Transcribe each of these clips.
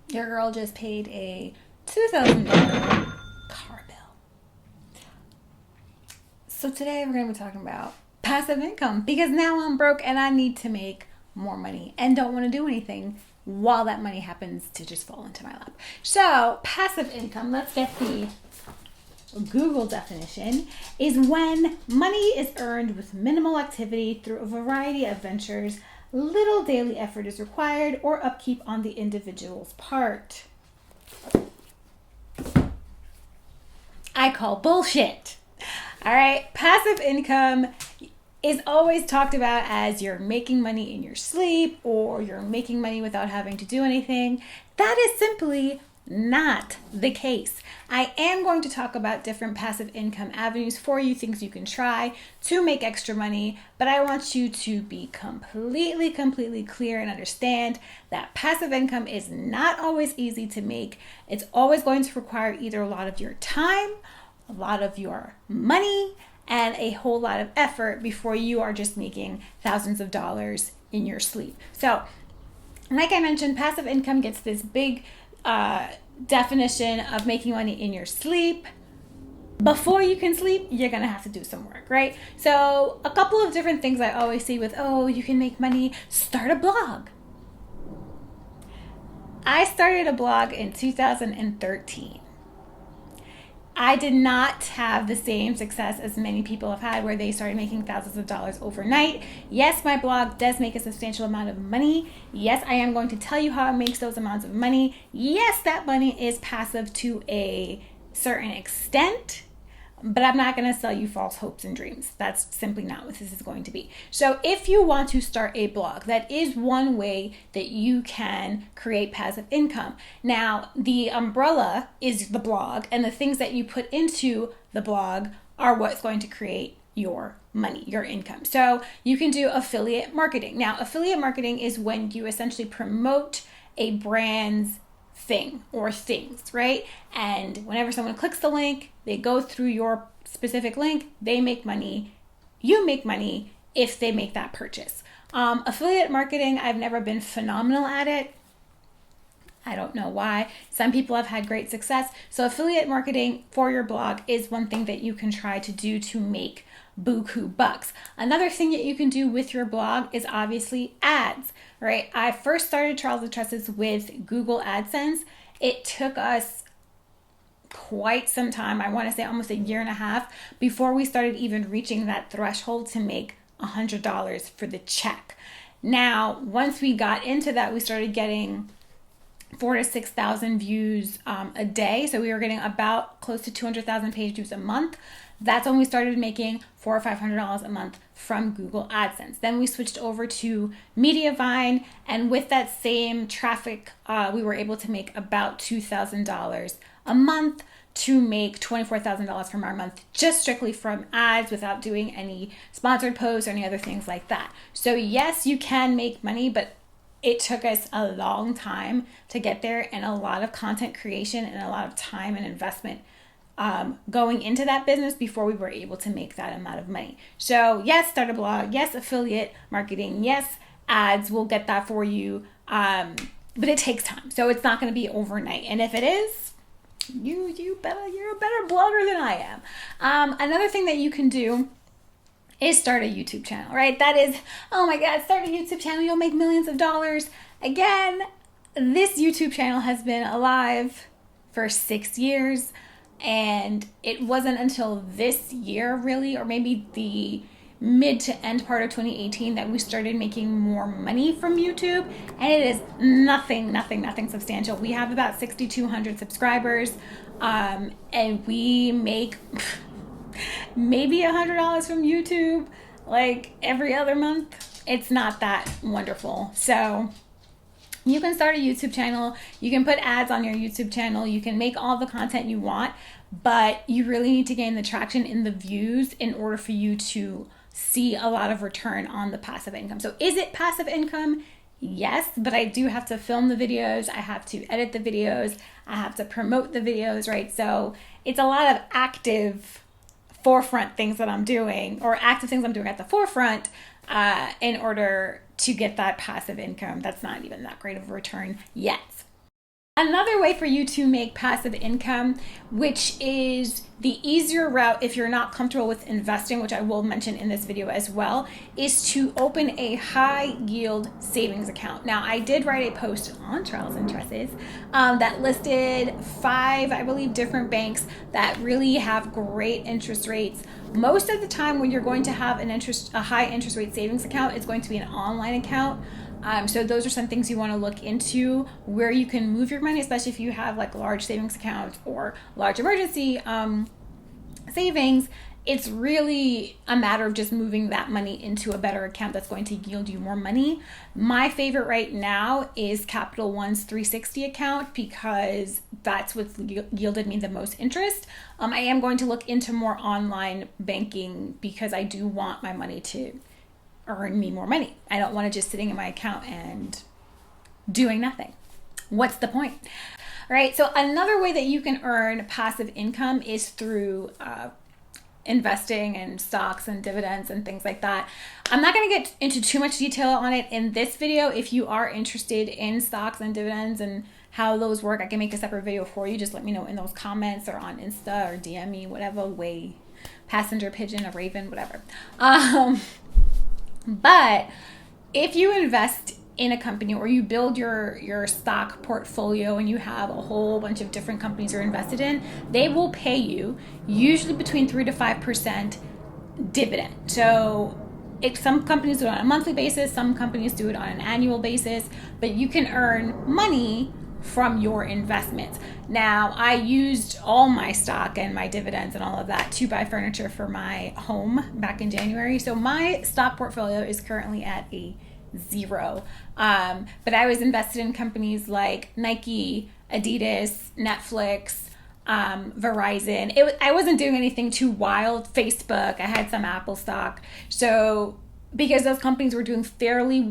Your girl just paid a $2,000 car bill. So today we're going to be talking about passive income because now I'm broke and I need to make more money and don't want to do anything while that money happens to just fall into my lap. So passive income, let's get the Google definition, is when money is earned with minimal activity through a variety of ventures. Little daily effort is required or upkeep on the individual's part. I call bullshit. All right, passive income is always talked about as you're making money in your sleep or you're making money without having to do anything. That is simply not the case. I am going to talk about different passive income avenues for you, things you can try to make extra money, but I want you to be completely clear and understand that passive income is not always easy to make. It's always going to require either a lot of your time, a lot of your money, and a whole lot of effort before you are just making thousands of dollars in your sleep. So, like I mentioned, passive income gets this big definition of making money in your sleep. Before you can sleep, you're gonna have to do some work, right? So a couple of different things I always see with, oh, you can make money, start a blog. I started a blog in 2013. I did not have the same success as many people have had where they started making thousands of dollars overnight. Yes, my blog does make a substantial amount of money. Yes, I am going to tell you how it makes those amounts of money. Yes, that money is passive to a certain extent, but I'm not going to sell you false hopes and dreams. That's simply not what this is going to be. So if you want to start a blog, that is one way that you can create passive income. Now, the umbrella is the blog, and the things that you put into the blog are what's going to create your money, your income. So you can do affiliate marketing. Now, affiliate marketing is when you essentially promote a brand's thing or things, right? And whenever someone clicks the link, they go through your specific link, they make money, you make money if they make that purchase. Affiliate marketing, I've never been phenomenal at it. I don't know why. Some people have had great success. So affiliate marketing for your blog is one thing that you can try to do to make buku bucks. Another thing that you can do with your blog is obviously ads, right? I first started Charles and Tresses with Google AdSense. It took us quite some time, I want to say almost a year and a half, before we started even reaching that threshold to make $100 for the check. Now, once we got into that, we started getting 4,000 to 6,000 views a day. So we were getting about close to 200,000 page views a month. That's when we started making $400 or $500 a month from Google AdSense. Then we switched over to Mediavine, and with that same traffic, we were able to make about $2,000 a month to make $24,000 from our month just strictly from ads without doing any sponsored posts or any other things like that. So yes, you can make money, but it took us a long time to get there and a lot of content creation and a lot of time and investment going into that business before we were able to make that amount of money. So yes, start a blog. Yes, affiliate marketing. Yes, ads will get that for you. But it takes time. So it's not going to be overnight. And if it is, you're a better blogger than I am. Another thing that you can do is start a YouTube channel, right? That is, oh my God, start a YouTube channel, you'll make millions of dollars. Again, this YouTube channel has been alive for 6 years, and it wasn't until this year really, or maybe the mid to end part of 2018 that we started making more money from YouTube, and it is nothing substantial. We have about 6,200 subscribers, and we make maybe $100 from YouTube like every other month. It's not that wonderful. So you can start a YouTube channel. You can put ads on your YouTube channel. You can make all the content you want, but you really need to gain the traction in the views in order for you to see a lot of return on the passive income. So is it passive income? Yes, but I do have to film the videos. I have to edit the videos. I have to promote the videos, right? So it's a lot of active forefront things that I'm doing, or active things I'm doing at the forefront in order to get that passive income. That's not even that great of a return yet. Another way for you to make passive income, which is the easier route if you're not comfortable with investing, which I will mention in this video as well, is to open a high yield savings account. Now, I did write a post on Charles and Tresses that listed 5, I believe, different banks that really have great interest rates. Most of the time when you're going to have a high interest rate savings account, it's going to be an online account. So those are some things you want to look into where you can move your money, especially if you have like large savings accounts or large emergency savings. It's really a matter of just moving that money into a better account that's going to yield you more money. My favorite right now is Capital One's 360 account because that's what's yielded me the most interest. I am going to look into more online banking because I do want my money to earn me more money. I don't want to just sitting in my account and doing nothing. What's the point? All right. So another way that you can earn passive income is through investing in stocks and dividends and things like that. I'm not going to get into too much detail on it in this video. If you are interested in stocks and dividends and how those work, I can make a separate video for you. Just let me know in those comments or on Insta or DM me, whatever way, passenger pigeon, a raven, whatever. But if you invest in a company or you build your stock portfolio and you have a whole bunch of different companies you're invested in, they will pay you usually between 3 to 5% dividend. So some companies do it on a monthly basis, some companies do it on an annual basis, but you can earn money from your investments. Now, I used all my stock and my dividends and all of that to buy furniture for my home back in January. So my stock portfolio is currently at a 0. But I was invested in companies like Nike, Adidas, Netflix, Verizon. I wasn't doing anything too wild. Facebook, I had some Apple stock. So because those companies were doing fairly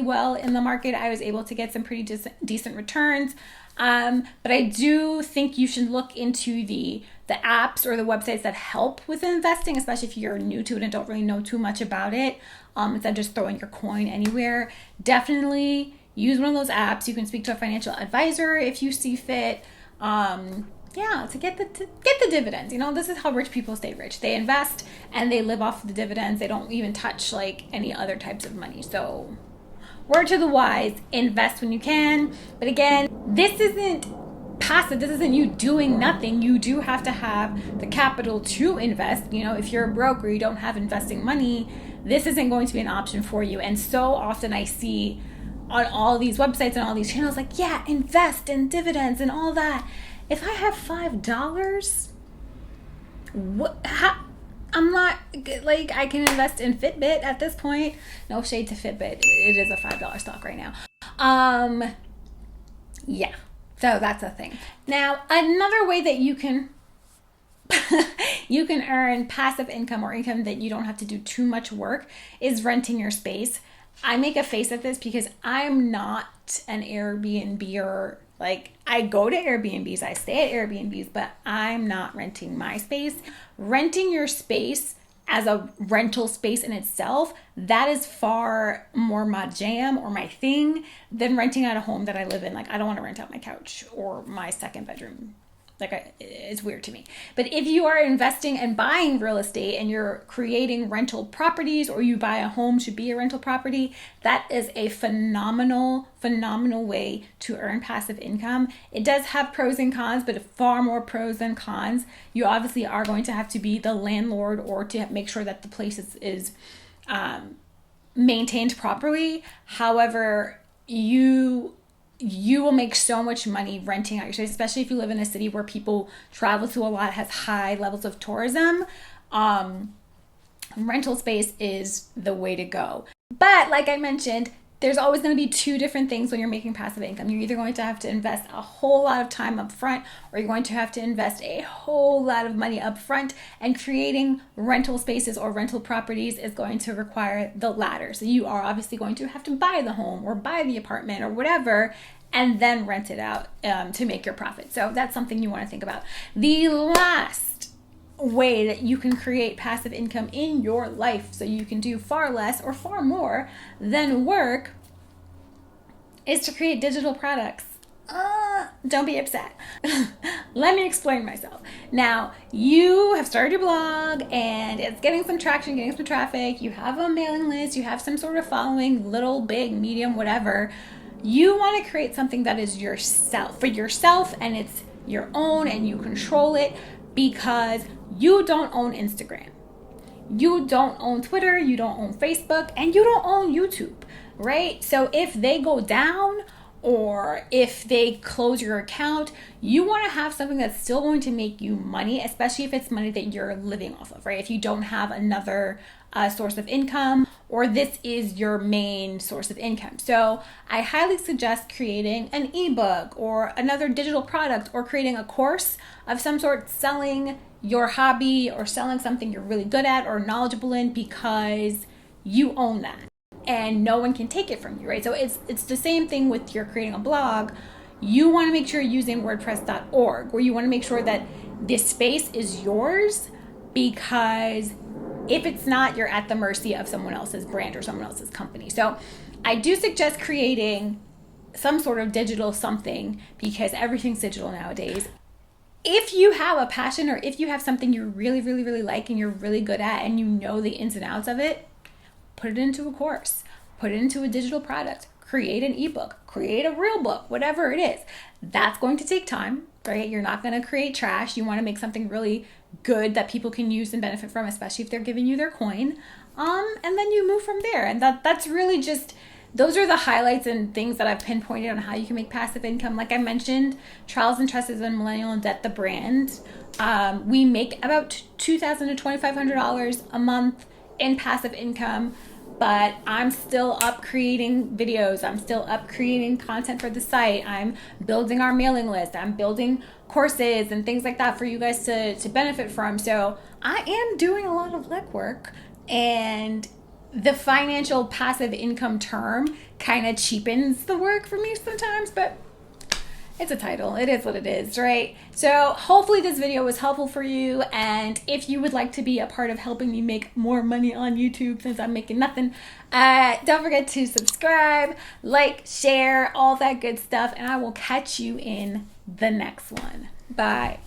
well in the market, I was able to get some pretty decent returns. But I do think you should look into the apps or the websites that help with investing, especially if you're new to it and don't really know too much about it. Instead of just throwing your coin anywhere, definitely use one of those apps. You can speak to a financial advisor if you see fit. To get the dividends. You know, this is how rich people stay rich. They invest and they live off the dividends. They don't even touch like any other types of money. So word to the wise, invest when you can. But again, this isn't passive. This isn't you doing nothing. You do have to have the capital to invest. You know, if you're a broker, you don't have investing money, this isn't going to be an option for you. And so often I see on all these websites and all these channels like, yeah, invest in dividends and all that. If I have $5, I'm not like I can invest in Fitbit at this point. No shade to Fitbit. It is a $5 stock right now. Yeah. So that's a thing. Now, another way that you can earn passive income or income that you don't have to do too much work is renting your space. I make a face at this because I'm not an Airbnb-er. Like, I go to Airbnbs, I stay at Airbnbs, but I'm not renting my space. Renting your space as a rental space in itself, that is far more my jam or my thing than renting out a home that I live in. Like, I don't want to rent out my couch or my second bedroom. It's weird to me. But if you are investing and buying real estate and you're creating rental properties, or you buy a home to be a rental property, that is a phenomenal way to earn passive income. It does have pros and cons, but far more pros than cons. You obviously are going to have to be the landlord or to make sure that the place is maintained properly. However, you will make so much money renting out your space, especially if you live in a city where people travel to a lot, has high levels of tourism. Rental space is the way to go. But like I mentioned, there's always going to be two different things when you're making passive income. You're either going to have to invest a whole lot of time up front, or you're going to have to invest a whole lot of money up front, and creating rental spaces or rental properties is going to require the latter. So you are obviously going to have to buy the home or buy the apartment or whatever, and then rent it out to make your profit. So that's something you want to think about. The last way that you can create passive income in your life, so you can do far less or far more than work, is to create digital products. Don't be upset. Let me explain myself. Now, you have started your blog and it's getting some traction, getting some traffic. You have a mailing list, you have some sort of following, little, big, medium, whatever. You want to create something that is yourself, for yourself, and it's your own and you control it, because you don't own Instagram. You don't own Twitter, you don't own Facebook, and you don't own YouTube, right? So if they go down, or if they close your account, you want to have something that's still going to make you money, especially if it's money that you're living off of, right? If you don't have another source of income, or this is your main source of income. So I highly suggest creating an ebook or another digital product, or creating a course of some sort, selling your hobby or selling something you're really good at or knowledgeable in, because you own that and no one can take it from you, right? So it's the same thing with your creating a blog. You want to make sure you're using WordPress.org, where you want to make sure that this space is yours, because if it's not, you're at the mercy of someone else's brand or someone else's company. So I do suggest creating some sort of digital something, because everything's digital nowadays. If you have a passion, or if you have something you really, really, really like and you're really good at, and you know the ins and outs of it, put it into a course, put it into a digital product, create an ebook, create a real book, whatever it is. That's going to take time, right? You're not going to create trash. You want to make something really good that people can use and benefit from, especially if they're giving you their coin. And then you move from there. And that's really just, those are the highlights and things that I've pinpointed on how you can make passive income. Like I mentioned, Trials and Trusses and Millennial and Debt, the brand. We make about $2,000 to $2,500 a month in passive income, but I'm still up creating videos. I'm still up creating content for the site. I'm building our mailing list. I'm building courses and things like that for you guys to benefit from. So I am doing a lot of legwork, and the financial passive income term kind of cheapens the work for me sometimes, but it's a title. It is what it is, right? So hopefully this video was helpful for you. And if you would like to be a part of helping me make more money on YouTube, since I'm making nothing, don't forget to subscribe, like, share, all that good stuff. And I will catch you in the next one. Bye.